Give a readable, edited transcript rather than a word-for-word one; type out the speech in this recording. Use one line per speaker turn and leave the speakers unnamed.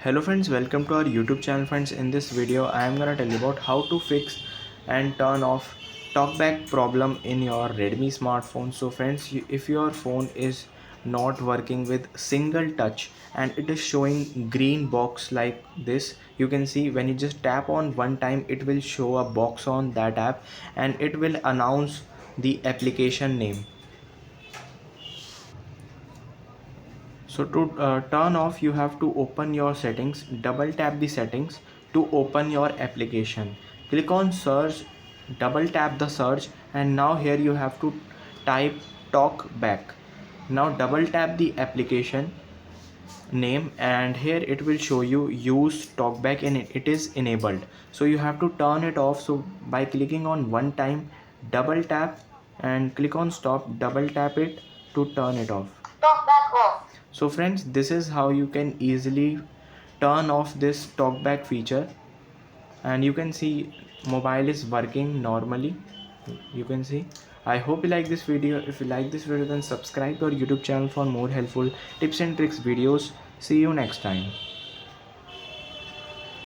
Hello friends, welcome to our YouTube channel friends. In this video I am gonna tell you about how to fix and turn off talkback problem in your Redmi smartphone. So friends, if your phone is not working with single touch and it is showing green box like this, you can see when you just tap on one time it will show a box on that app and it will announce the application name. So to turn off, you have to open your settings, double tap the settings to open your application. Click on search, double tap the search, and now here you have to type talkback. Now double tap the application name and here it will show you use talkback and it is enabled. So you have to turn it off. So by clicking on one time, double tap and click on stop, double tap it to turn it off. Talkback off. So friends, this is how you can easily turn off this talkback feature, and you can see mobile is working normally. You can see. I hope you like this video. If you like this video, then subscribe to our YouTube channel for more helpful tips and tricks videos. See you next time.